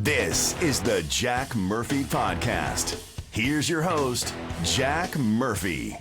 This is the Jack Murphy Podcast. Here's your host, Jack Murphy.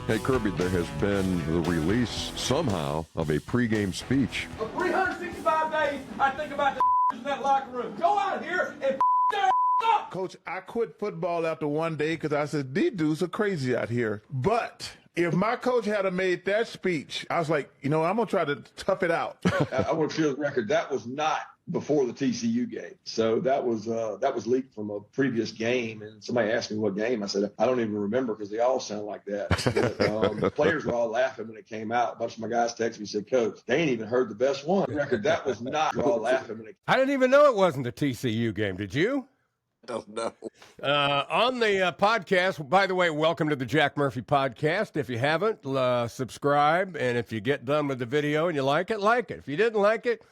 Hey, Kirby, there has been the release somehow of a pregame speech. For 365 days, I think about the in that locker room. Go out here and their up. Coach, I quit football after one day because I said, these dudes are crazy out here. But if my coach had made that speech, I was like, I'm going to try to tough it out. I want to clear the record. That was not before the TCU game. So that was leaked from a previous game. And somebody asked me what game. I said, I don't even remember because they all sound like that. But, the players were all laughing when it came out. A bunch of my guys texted me and said, Coach, they ain't even heard the best one. Record, that was not all laughing when it I didn't even know it wasn't the TCU game. Did you? don't know. On the podcast, by the way, welcome to the Jack Murphy Podcast. If you haven't, subscribe. And if you get done with the video and you like it, like it. If you didn't like it,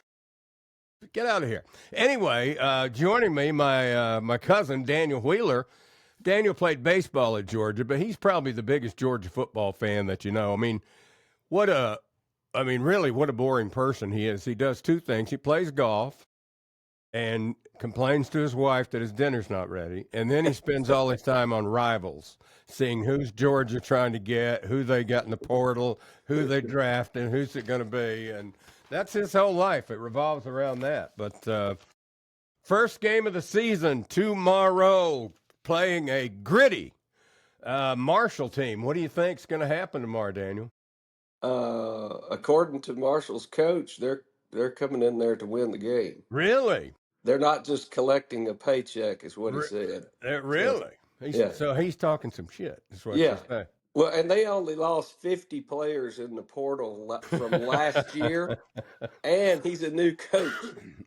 get out of here. Anyway, joining me, my cousin, Daniel Wheeler. Daniel played baseball at Georgia, but he's probably the biggest Georgia football fan that you know. I mean, really, what a boring person he is. He does two things. He plays golf and complains to his wife that his dinner's not ready. And then he spends all his time on Rivals, seeing who's Georgia trying to get, who they got in the portal, who they drafted, who's it going to be. And that's his whole life. It revolves around that. But first game of the season tomorrow, playing a gritty Marshall team. What do you think's going to happen tomorrow, Daniel? According to Marshall's coach, they're coming in there to win the game. Really? They're not just collecting a paycheck, is what he said. Really? So he's talking some shit, is what you're saying. Well, and they only lost 50 players in the portal from last year, and he's a new coach.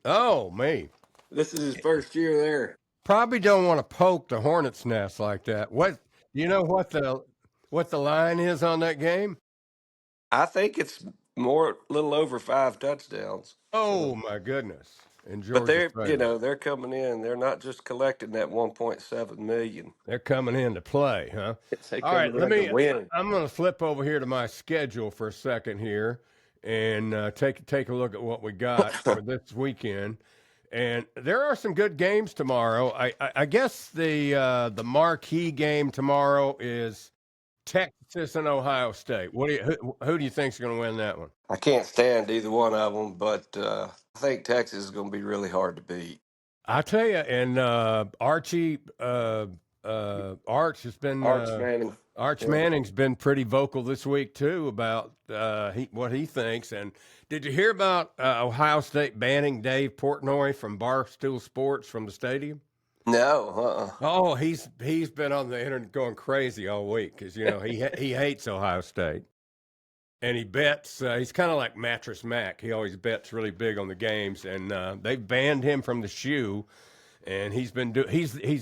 Oh, me. This is his first year there. Probably don't want to poke the hornet's nest like that. What what the line is on that game? I think it's a little over 5 touchdowns. Oh my goodness! But they're coming in. They're not just collecting that 1.7 million. They're coming in to play, huh? All right, I'm going to flip over here to my schedule for a second here and take a look at what we got for this weekend. And there are some good games tomorrow. I guess the marquee game tomorrow is Texas and Ohio State. Who do you think is going to win that one? I can't stand either one of them, but I think Texas is going to be really hard to beat. I tell you, and Arch Manning's been pretty vocal this week too about what he thinks. And did you hear about Ohio State banning Dave Portnoy from Barstool Sports from the stadium? No. Oh, he's been on the internet going crazy all week because he hates Ohio State, and he bets. He's kind of like Mattress Mac. He always bets really big on the games, and they've banned him from the shoe. And he's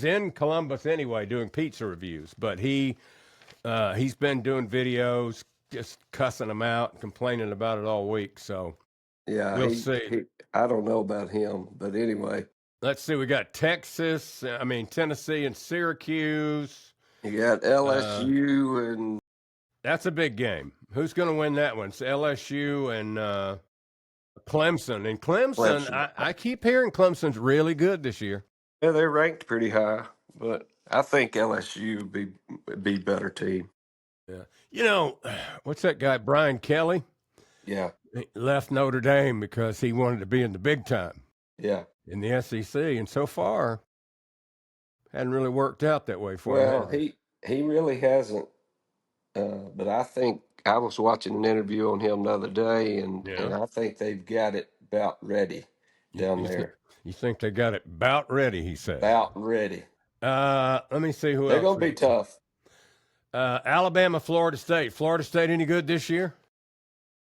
in Columbus anyway doing pizza reviews, but he's been doing videos just cussing them out and complaining about it all week. So we'll see. I don't know about him, but anyway. Let's see. We got Tennessee and Syracuse. You got LSU and that's a big game. Who's going to win that one? It's LSU and Clemson. And Clemson. I keep hearing Clemson's really good this year. Yeah, they're ranked pretty high, but I think LSU would be better team. Yeah. What's that guy, Brian Kelly? Yeah. He left Notre Dame because he wanted to be in the big time. Yeah. In the SEC, and so far hadn't really worked out that way for him. Well, he really hasn't. But I think I was watching an interview on him the other day, and I think they've got it about ready down there. You think they got it about ready? He said. About ready. Let me see who else. They're going to be tough. Alabama, Florida State. Florida State any good this year?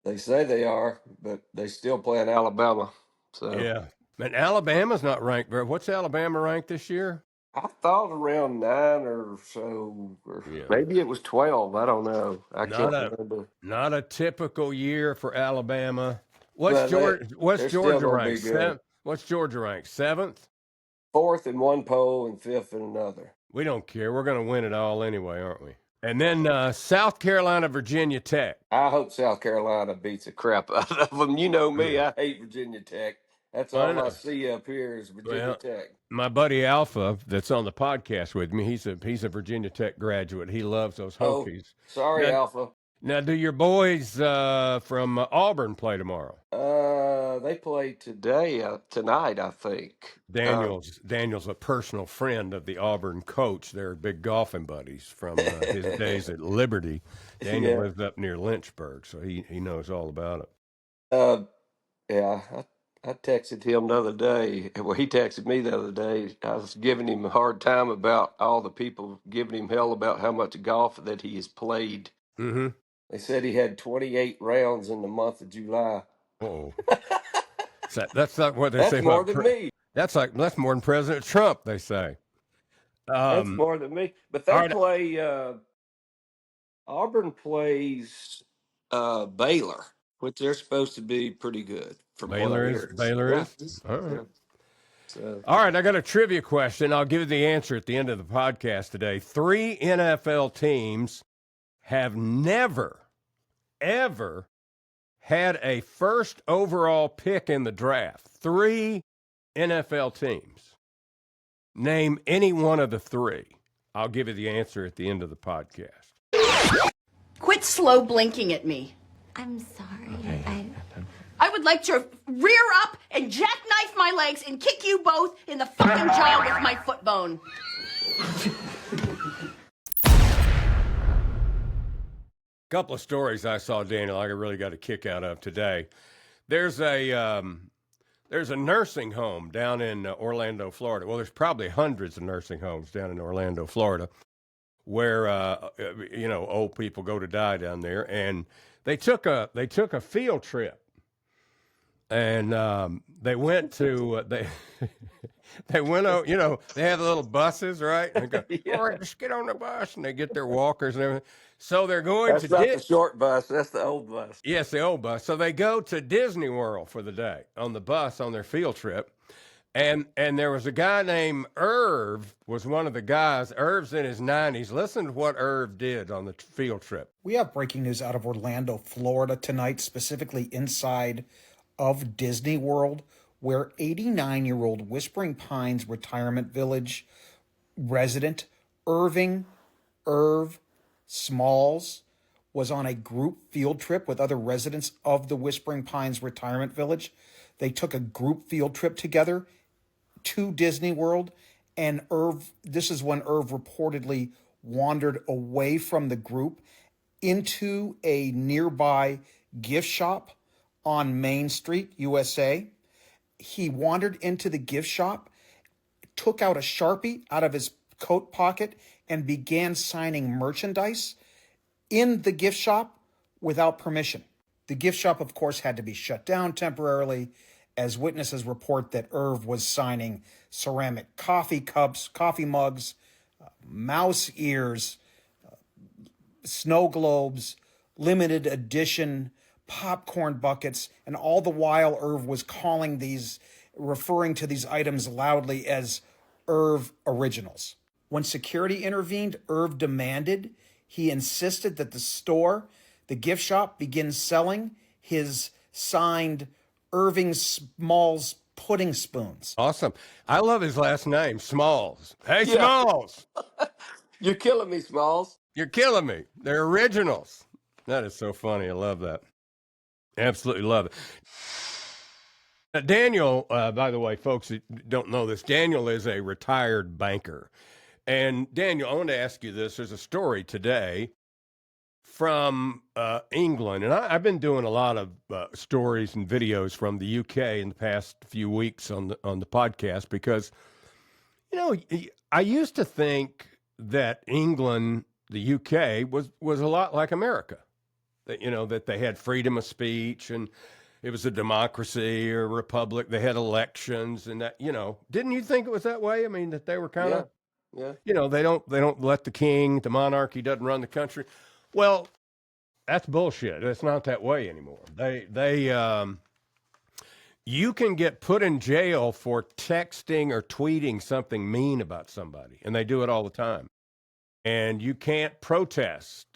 They say they are, but they still playing Alabama. So yeah. And Alabama's not ranked very. What's Alabama ranked this year? I thought around 9 or so, or maybe it was 12. I don't know. I can't remember. Not a typical year for Alabama. What's Georgia ranked? What's Georgia ranked? 7th? 4th in one poll and 5th in another. We don't care. We're going to win it all anyway, aren't we? And then South Carolina, Virginia Tech. I hope South Carolina beats the crap out of them. You know me. I hate Virginia Tech. That's I all I know. see up here is Virginia Well, Tech. my buddy Alpha, that's on the podcast with me, he's a Virginia Tech graduate. He loves those Oh, Hokies. sorry, Now, Alpha. now do your boys from Auburn play tomorrow? They play tonight, I think. Daniel's a personal friend of the Auburn coach. They're big golfing buddies from his days at Liberty. Daniel Yeah. lives up near Lynchburg, so he knows all about it. Yeah, I texted him the other day. Well, he texted me the other day. I was giving him a hard time about all the people giving him hell about how much golf that he has played. Mm-hmm. They said he had 28 rounds in the month of July. Oh, that's not what they That's say more about. than me. That's more than President Trump. They say. That's more than me. But all they right. play. Auburn plays Baylor, which they're supposed to be pretty good from what I hear. Baylor Yeah. is. All right. Yeah. So All right, I got a trivia question. I'll give you the answer at the end of the podcast today. 3 NFL teams have never, ever had a first overall pick in the draft. 3 NFL teams. Name any one of the 3. I'll give you the answer at the end of the podcast. Quit slow blinking at me. I'm sorry. I would like to rear up and jackknife my legs and kick you both in the fucking jaw with my foot bone. Couple of stories I saw, Daniel, I really got a kick out of today. There's a nursing home down in Orlando, Florida. Well, there's probably hundreds of nursing homes down in Orlando, Florida, where old people go to die down there. And they took a field trip, and they went to they went out. They have little buses, right? And they go, all right, just get on the bus, and they get their walkers and everything. So they're going that's to not the short bus. That's the old bus. Yes, the old bus. So they go to Disney World for the day on the bus on their field trip. And there was a guy named Irv, was one of the guys. Irv's in his 90s. Listen to what Irv did on the field trip. We have breaking news out of Orlando, Florida tonight, specifically inside of Disney World, where 89-year-old Whispering Pines Retirement Village resident Irv Smalls was on a group field trip with other residents of the Whispering Pines Retirement Village. They took a group field trip together to Disney World, and this is when Irv reportedly wandered away from the group into a nearby gift shop on Main Street, USA. He wandered into the gift shop, took out a Sharpie out of his coat pocket, and began signing merchandise in the gift shop without permission. The gift shop, of course, had to be shut down temporarily, as witnesses report that Irv was signing ceramic coffee cups, coffee mugs, mouse ears, snow globes, limited edition popcorn buckets, and all the while Irv was referring to these items loudly as Irv Originals. When security intervened, Irv he insisted that the gift shop, begin selling his signed Irving Smalls pudding spoons. Awesome. I love his last name, Smalls. Hey, Yeah. Smalls. You're killing me, Smalls. You're killing me. They're originals. That is so funny. I love that. Absolutely love it. Daniel, by the way, folks that don't know this, Daniel is a retired banker. And Daniel, I want to ask you this. There's a story today from England, and I've been doing a lot of stories and videos from the UK in the past few weeks on the podcast because, I used to think that England, the UK, was a lot like America. That that they had freedom of speech and it was a democracy or a republic. They had elections and that. Didn't you think it was that way? I mean, that they were kind of. Yeah. They don't let the monarchy doesn't run the country. Well, that's bullshit. It's not that way anymore. You can get put in jail for texting or tweeting something mean about somebody, and they do it all the time. And you can't protest.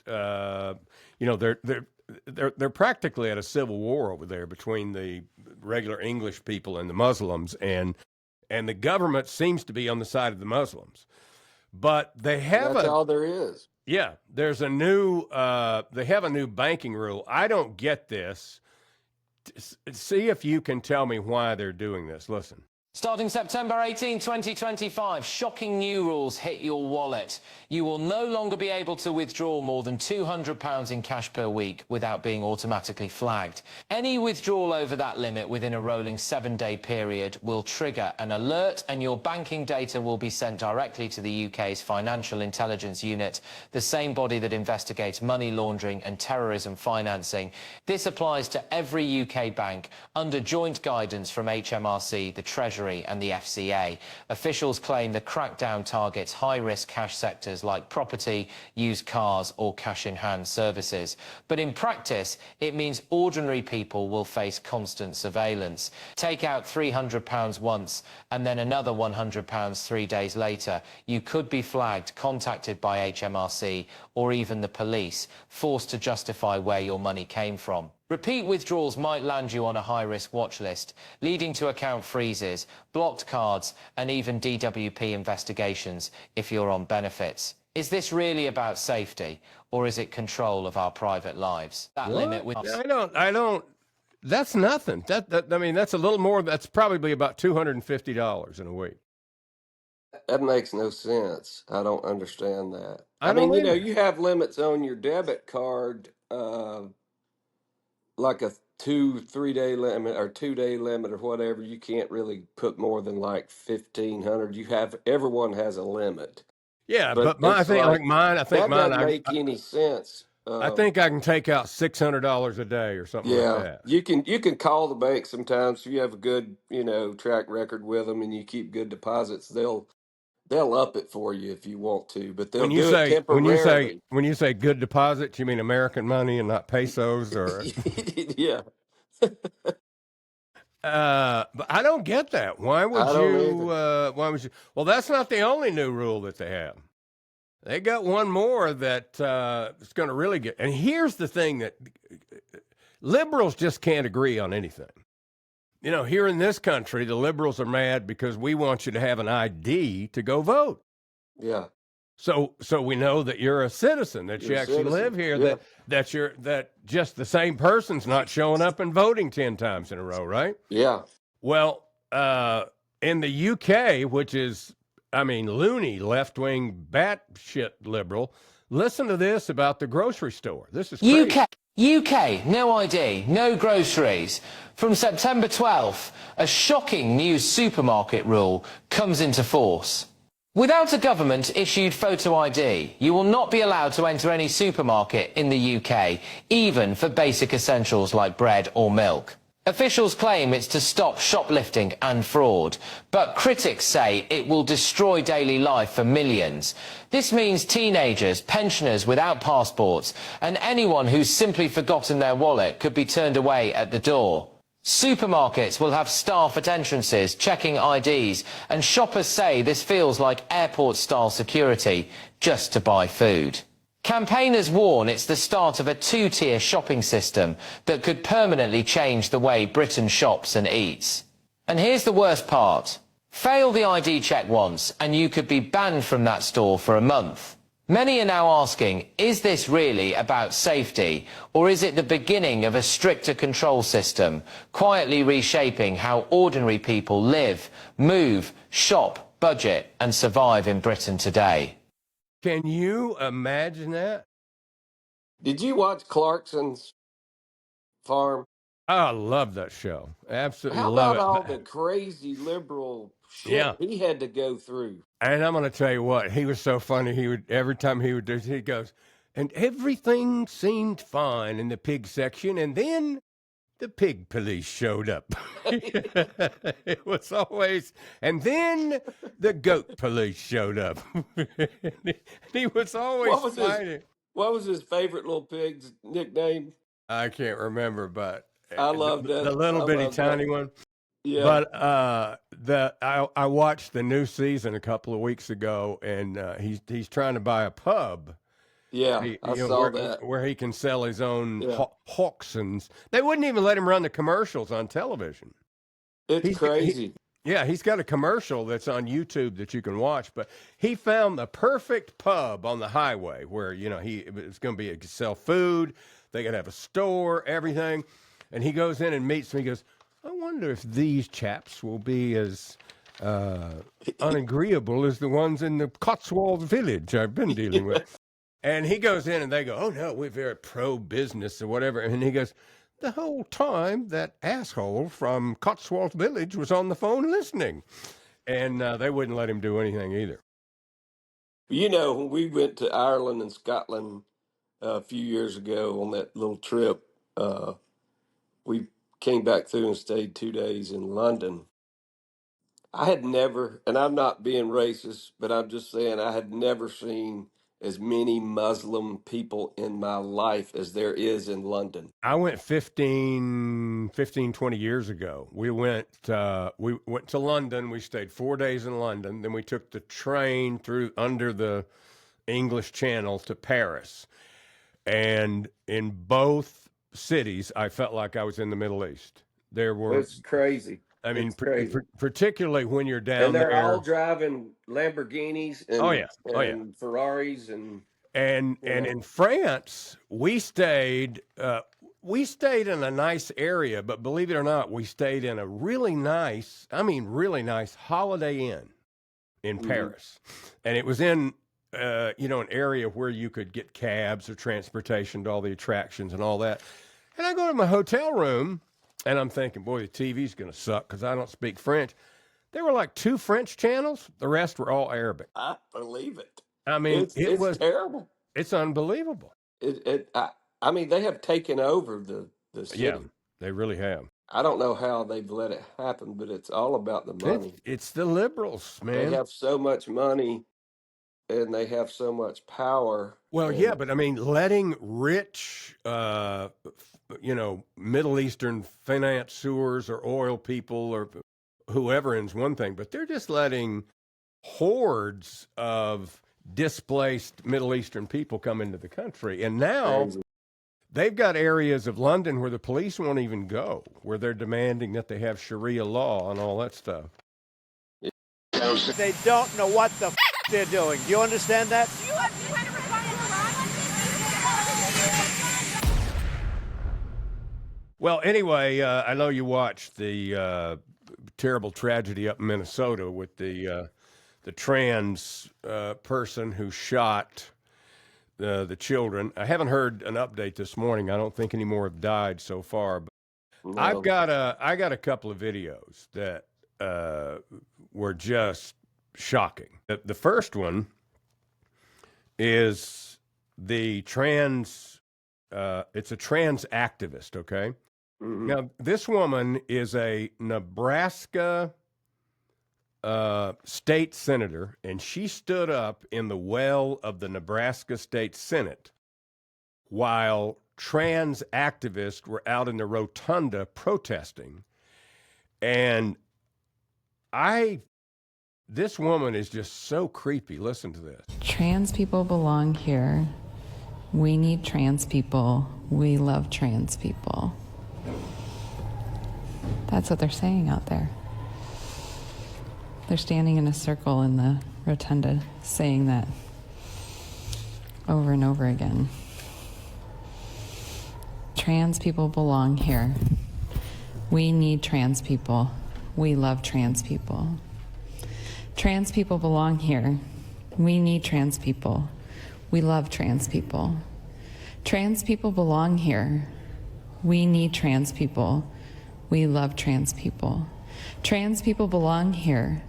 they're practically at a civil war over there between the regular English people and the Muslims, and the government seems to be on the side of the Muslims. But they have That's all there is. Yeah, there's a new they have a new banking rule. I don't get this. See if you can tell me why they're doing this. Listen. Starting September 18, 2025, shocking new rules hit your wallet. You will no longer be able to withdraw more than £200 in cash per week without being automatically flagged. Any withdrawal over that limit within a rolling 7-day period will trigger an alert, and your banking data will be sent directly to the UK's Financial Intelligence Unit, the same body that investigates money laundering and terrorism financing. This applies to every UK bank under joint guidance from HMRC, the Treasury and the FCA. Officials claim the crackdown targets high-risk cash sectors like property, used cars or cash-in-hand services. But in practice, it means ordinary people will face constant surveillance. Take out £300 once and then another £100 3 days later. You could be flagged, contacted by HMRC or even the police, forced to justify where your money came from. Repeat withdrawals might land you on a high-risk watch list, leading to account freezes, blocked cards and even DWP investigations if you're on benefits. Is this really about safety, or is it control of our private lives? That limit with... I don't, that's nothing. I mean, that's a little more, that's probably about $250 in a week. That makes no sense. I don't understand that. I mean, you have limits on your debit card, like a 2-3 day limit or 2 day limit or whatever. You can't really put more than like 1,500. Everyone has a limit. Yeah, but I think that doesn't make any sense. I think I can take out $600 a day or something like that. You can call the bank sometimes if you have a good track record with them and you keep good deposits. They'll up it for you if you want to, but they'll do it temporarily. When you say good deposits, you mean American money and not pesos, or? Yeah. But I don't get that. Why would you? Why would you? Well, that's not the only new rule that they have. They got one more that is going to really get. And here's the thing that liberals just can't agree on anything. Here in this country, the liberals are mad because we want you to have an ID to go vote. Yeah. So we know that you're a citizen, that you actually live here, that just the same person's not showing up and voting 10 times in a row, right? Yeah. Well, in the UK, which is, loony, left-wing, batshit liberal, listen to this about the grocery store. This is crazy. UK, no ID, no groceries. From September 12th, a shocking new supermarket rule comes into force. Without a government-issued photo ID, you will not be allowed to enter any supermarket in the UK, even for basic essentials like bread or milk. Officials claim it's to stop shoplifting and fraud, but critics say it will destroy daily life for millions. This means teenagers, pensioners without passports, and anyone who's simply forgotten their wallet could be turned away at the door. Supermarkets will have staff at entrances checking IDs, and shoppers say this feels like airport-style security just to buy food. Campaigners warn it's the start of a two-tier shopping system that could permanently change the way Britain shops and eats. And here's the worst part. Fail the ID check once and you could be banned from that store for a month. Many are now asking, is this really about safety, or is it the beginning of a stricter control system, quietly reshaping how ordinary people live, move, shop, budget and survive in Britain today? Can you imagine that? Did you watch Clarkson's Farm? I love that show. Absolutely love it. How about all the crazy liberal shit he had to go through? And I'm going to tell you what, he was so funny. Every time he would do, he goes, and everything seemed fine in the pig section, and then the pig police showed up. It was always, and then the goat police showed up. He was always fighting. What was his favorite little pig's nickname? I can't remember, but I loved that. The little bitty tiny one. Yeah. But I watched the new season a couple of weeks ago, and he's trying to buy a pub Yeah, I saw where he can sell his own Yeah. Hawksons. They wouldn't even let him run the commercials on television. It's crazy. He's got a commercial that's on YouTube that you can watch, but he found the perfect pub on the highway where, it's going to be to sell food. They could have a store, everything. And he goes in and meets me. He goes, I wonder if these chaps will be as unagreeable as the ones in the Cotswold village I've been dealing with. And he goes in and they go, oh, no, we're very pro-business or whatever. And he goes, the whole time that asshole from Cotswold village was on the phone listening. And they wouldn't let him do anything either. When we went to Ireland and Scotland a few years ago on that little trip, we came back through and stayed 2 days in London. I had never, and I'm not being racist, but I'm just saying I had never seen as many Muslim people in my life as there is in London. I went 20 years ago. We went to London. We stayed 4 days in London. Then we took the train under the English Channel to Paris. And in both cities, I felt like I was in the Middle East. It's crazy. I mean, particularly when you're down and they're there. all driving Lamborghinis and Ferraris and in France, we stayed in a nice area, but believe it or not, we stayed in a really nice Holiday Inn in Paris. And it was in an area where you could get cabs or transportation to all the attractions and all that. And I go to my hotel room and I'm thinking, boy, the TV's going to suck because I don't speak French. There were like 2 French channels. The rest were all Arabic. I believe it. I mean, it was terrible. It's unbelievable. I mean, they have taken over the city. Yeah, they really have. I don't know how they've let it happen, but it's all about the money. It's the liberals, man. They have so much money and they have so much power. Well, yeah, but I mean, letting rich, Middle Eastern financiers or oil people or whoever is one thing, but they're just letting hordes of displaced Middle Eastern people come into the country. And now they've got areas of London where the police won't even go, where they're demanding that they have Sharia law and all that stuff. They don't know what the they're doing. Do you understand that? Well, anyway, I know you watched the terrible tragedy up in Minnesota with the trans person who shot the children. I haven't heard an update this morning. I don't think any more have died so far. But no. I got a couple of videos that were just shocking. The first one is the trans. It's a trans activist. Okay. Mm-hmm. Now this woman is a Nebraska state senator, and she stood up in the well of the Nebraska State Senate while trans activists were out in the rotunda protesting. And this woman is just so creepy. Listen to this. Trans people belong here. We need trans people. We love trans people. That's what they're saying out there. They're standing in a circle in the rotunda saying that over and over again. Trans people belong here. We need trans people. We love trans people. Trans people belong here. We need trans people. We love trans people. Trans people belong here. We need trans people. We love trans people. Trans people belong here.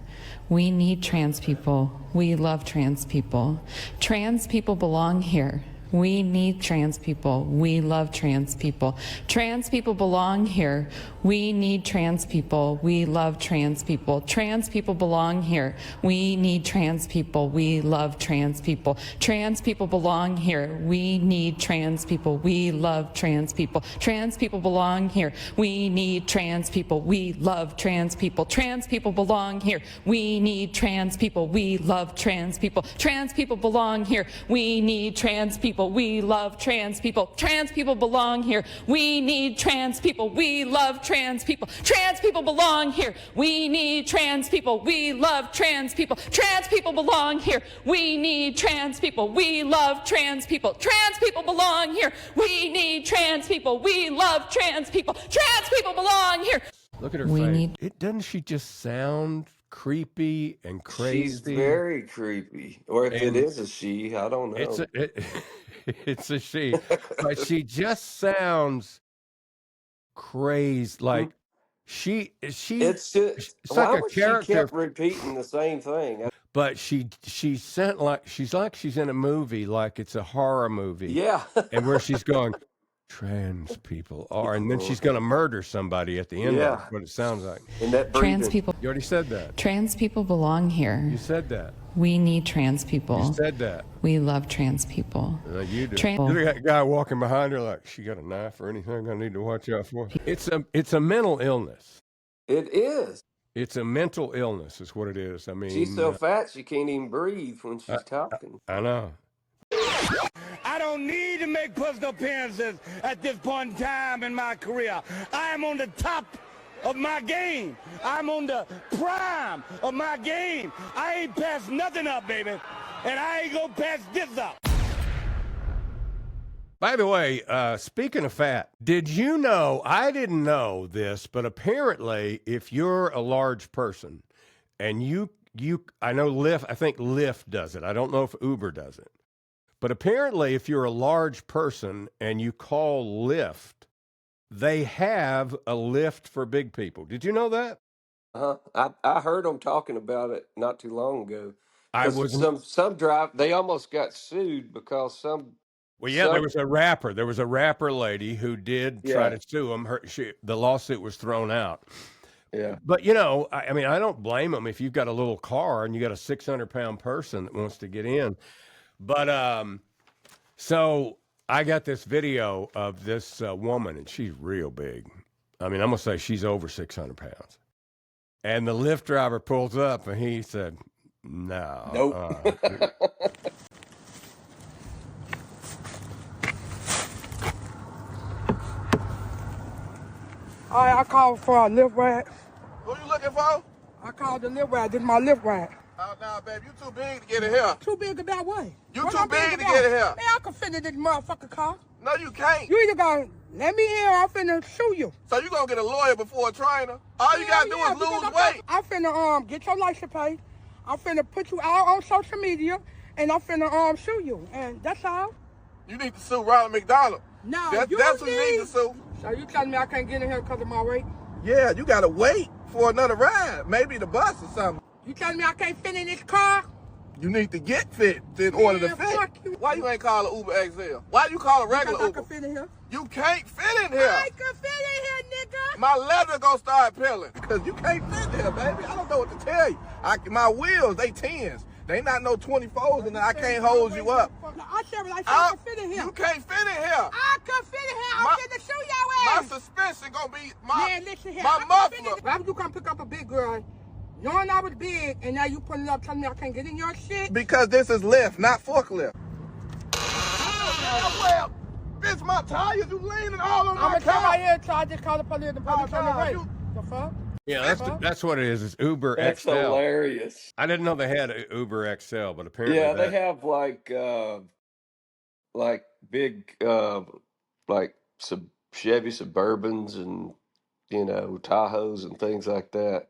We need trans people. We love trans people. Trans people belong here. We need trans people. We love trans people. Trans people belong here. We need trans people. We love trans people. Trans people belong here. We need trans people. We love trans people. Trans people belong here. We need trans people. We love trans people. Trans people belong here. We need trans people. We love trans people. Trans people belong here. We need trans people. We love trans people. Trans people belong here. We need trans people. We love trans people. Trans people belong here. We need trans people. We love trans people. Trans people belong here. We need trans people. We love trans people. Trans people belong here. We need trans people. We love trans people. Trans people belong here. We need trans people. We love trans people. Trans people belong here. Look at her face. Doesn't she just sound creepy and crazy? She's very creepy. Or if it is a she, I don't know. It's a she. But she just sounds crazy. Like it's like a character. She kept repeating the same thing. But she's like she's in a movie, like it's a horror movie. Yeah. And where she's going, trans people are, and then she's going to murder somebody at the end. Yeah. That's what it sounds like. And that Trans people. You already said that. Trans people belong here. You said that. We need trans people. You said that. We love trans people. You do. Look at that guy walking behind her like, she got a knife or anything I need to watch out for. It's a mental illness. It is. It's a mental illness is what it is. I mean, she's so fat she can't even breathe when she's talking. I know. I don't need to make personal appearances at this point in time in my career. I am on the top of my game. I'm on the prime of my game. I ain't passed nothing up, baby. And I ain't gonna pass this up. By the way, speaking of fat, did you know, I didn't know this, but apparently if you're a large person and I know Lyft, I think Lyft does it. I don't know if Uber does it. But apparently if you're a large person and you call Lyft, they have a Lyft for big people. Did you know that? I heard them talking about it not too long ago. Some drive, they almost got sued because there was a rapper. There was a rapper lady who did try to sue him. The lawsuit was thrown out. Yeah. But, I mean, I don't blame them if you've got a little car and you got a 600-pound person that wants to get in. But so I got this video of this woman, and she's real big. I mean, I'm going to say she's over 600 pounds. And the Lyft driver pulls up, and he said, no. Nope. All right, I called for a Lyft ride. Who you looking for? I called the Lyft ride. This is my Lyft ride. Oh, nah, baby, you too big to get in here. Too big about what? You too big to get in here. Man, I can fit in this motherfucking car. No, you can't. You either gonna let me in or I'm finna sue you. So you gonna get a lawyer before a trainer? All you gotta do is lose weight. I'm finna get your license plate. I'm finna put you out on social media, and I'm finna sue you. And that's all. You need to sue Ronald McDonald. No, that's who you need to sue. So you telling me I can't get in here because of my weight? Yeah, you gotta wait for another ride, maybe the bus or something. You telling me I can't fit in this car? You need to get fit in order to fit. Why you ain't call an Uber XL? Why you call a regular Uber? I can fit in here. You can't fit in here. I can fit in here, nigga. My leather gonna start peeling because you can't fit in here, baby. I don't know what to tell you. I my wheels, they 10s. They not no 24s, and I can't hold you up. No, I said I can fit in here. You can't fit in here. I can fit in here. I'm finna show your ass. My suspension gonna be my listen here. My muffler. Why would you come pick up a big girl, knowing I was big, and now you pulling up telling me I can't get in your shit? Because this is Lyft, not forklift. Well, bitch, my tires, you leaning all on my car. I'm gonna come out here and try to call the police and the police on the way. The fuck? Yeah, that's what it is. It's Uber That's XL. Hilarious. I didn't know they had a Uber XL, but apparently they have like big Chevy Suburbans and Tahoes and things like that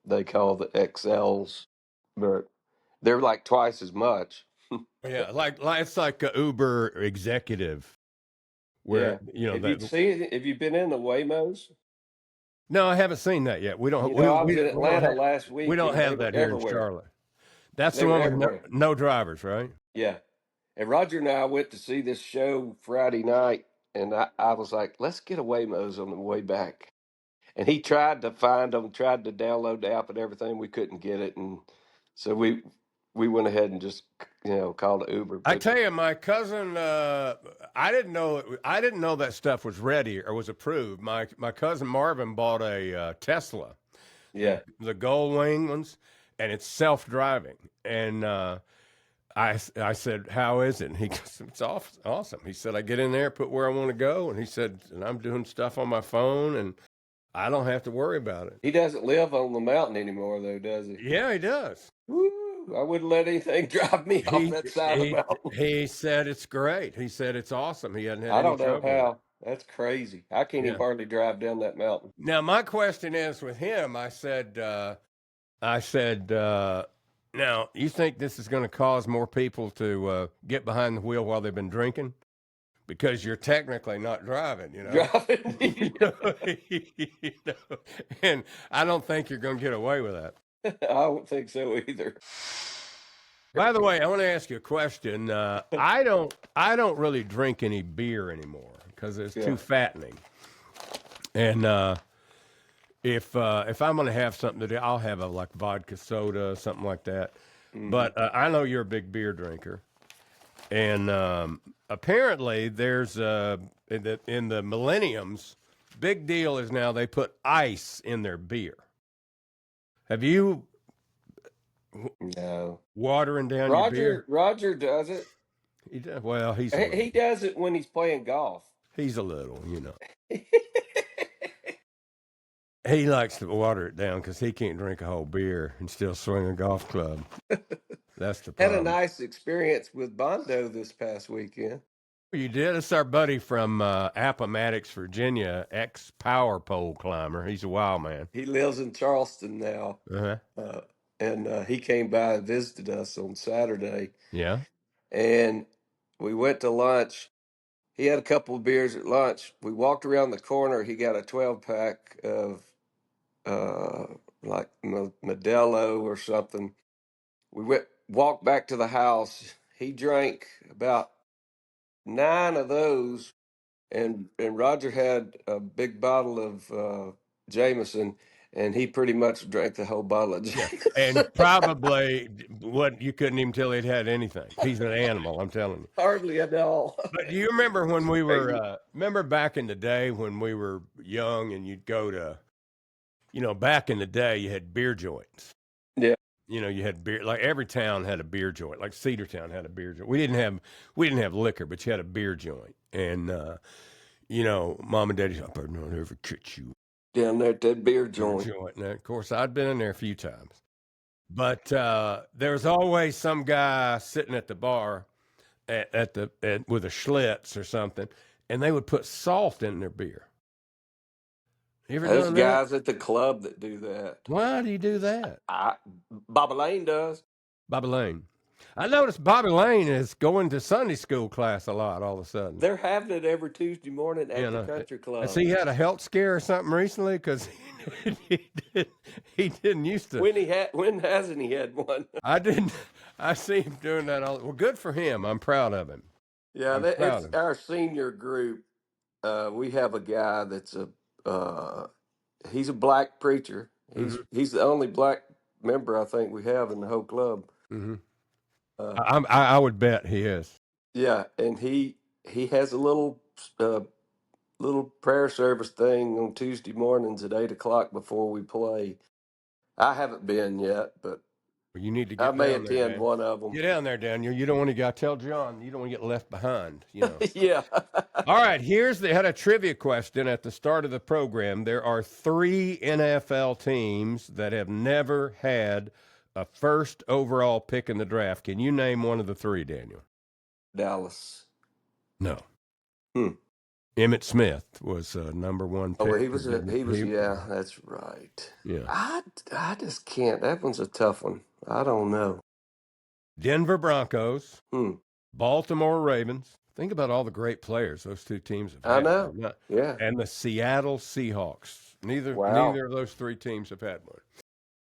they call the XLs, but they're like twice as much. Yeah, like it's like a Uber executive. Where have you been in the Waymos? No, I haven't seen that yet. We don't. I was in Atlanta last week. We don't have that here in Charlotte. That's the one with no drivers, right? Yeah, And Roger and I went to see this show Friday night, and I was like, let's get a Waymos on the way back. And he tried to find them, tried to download the app and everything. We couldn't get it, and so we went ahead and just called an Uber. I But tell you, my cousin, I didn't know that stuff was ready or was approved. My cousin Marvin bought a Tesla, yeah, the gold wing ones, and it's self-driving. And I said, how is it? And he goes, it's awesome. He said, I get in there, put where I want to go, and he said, and I'm doing stuff on my phone, and I don't have to worry about it. he doesn't live on the mountain anymore, though, does he? Yeah, he does. Woo, I wouldn't let anything drive me off that side of the mountain. He said it's great. He said it's awesome. He hadn't had I any don't know trouble. how. That's crazy. I can't even hardly drive down that mountain. Now, my question is with him, I said, now, you think this is going to cause more people to get behind the wheel while they've been drinking? Because you're technically not driving, Driving. And I don't think you're going to get away with that. I don't think so either. By the way, I want to ask you a question. I don't really drink any beer anymore because it's too fattening. And if I'm going to have something to do, I'll have a like vodka soda, something like that. Mm-hmm. But I know you're a big beer drinker, and apparently there's in the millenniums, big deal is now they put ice in their beer. Have you? No. Watering down your beer? Roger does it. He does. Well, he does it when he's playing golf. He's a little, He likes to water it down because he can't drink a whole beer and still swing a golf club. That's the problem. Had a nice experience with Bondo this past weekend. You did? It's our buddy from Appomattox, Virginia, ex-power pole climber. He's a wild man. He lives in Charleston now. Uh-huh. And he came by and visited us on Saturday. Yeah. And we went to lunch. He had a couple of beers at lunch. We walked around the corner. He got a 12-pack of like Modelo or something. We walked back to the house. He drank about 9 of those, and Roger had a big bottle of Jameson, and he pretty much drank the whole bottle of Jameson. And probably you couldn't even tell he'd had anything. He's an animal, I'm telling you. Hardly at all. But do you remember when we were, remember back in the day when we were young and you'd go to, back in the day you had beer joints. Yeah. You had beer, like every town had a beer joint, like Cedartown had a beer joint. We didn't have liquor, but you had a beer joint. And, Mom and Daddy said, I better not ever catch you down there at that beer joint. And of course, I'd been in there a few times. But there was always some guy sitting at the bar with a Schlitz or something, and they would put salt in their beer. You ever There's done guys that? at the club that do that. Why do you do that? Bobby Lane does. Bobby Lane. I noticed Bobby Lane is going to Sunday school class a lot all of a sudden. They're having it every Tuesday morning at the country club. Has he had a health scare or something recently? Because he didn't used to. When hasn't he had one? I see him doing that all. Well, good for him. I'm proud of him. Yeah, it's our senior group. We have a guy that's he's a black preacher. He's the only black member I think we have in the whole club. Mm-hmm. I would bet he is. Yeah, and he has a little prayer service thing on Tuesday mornings at 8:00 before we play. I haven't been yet, but you need to get. I may attend one of them. Get down there, Daniel. You don't want to tell John. You don't want to get left behind. Yeah. All right. They had a trivia question at the start of the program. There are 3 NFL teams that have never had a first overall pick in the draft. Can you name one of the 3, Daniel? Dallas. No. Emmitt Smith was number 1 pick. Oh, he was. Yeah, that's right. Yeah. I just can't. That one's a tough one. I don't know. Denver Broncos. Baltimore Ravens. Think about all the great players those 2 teams have had. I know. Yeah. And the Seattle Seahawks. Neither of those 3 teams have had one.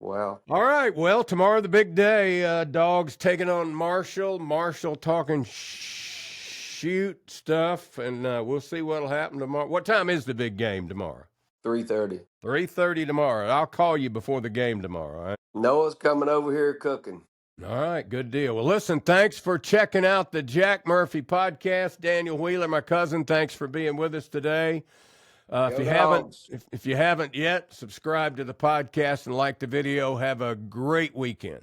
Wow. All right. Well, tomorrow the big day. Dogs taking on Marshall. Marshall talking shoot stuff, and we'll see what'll happen tomorrow. What time is the big game tomorrow? 3:30. 3:30 tomorrow. I'll call you before the game tomorrow. All right? Noah's coming over here cooking. All right, good deal. Well, listen, thanks for checking out the Jack Murphy podcast. Daniel Wheeler, my cousin, thanks for being with us today. If you haven't yet, subscribe to the podcast and like the video. Have a great weekend.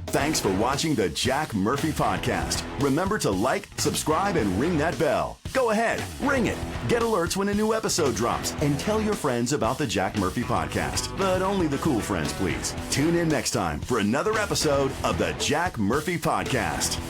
Thanks for watching the Jack Murphy Podcast. Remember to like, subscribe, and ring that bell. Go ahead, ring it. Get alerts when a new episode drops, and tell your friends about the Jack Murphy Podcast. But only the cool friends, please. Tune in next time for another episode of the Jack Murphy Podcast.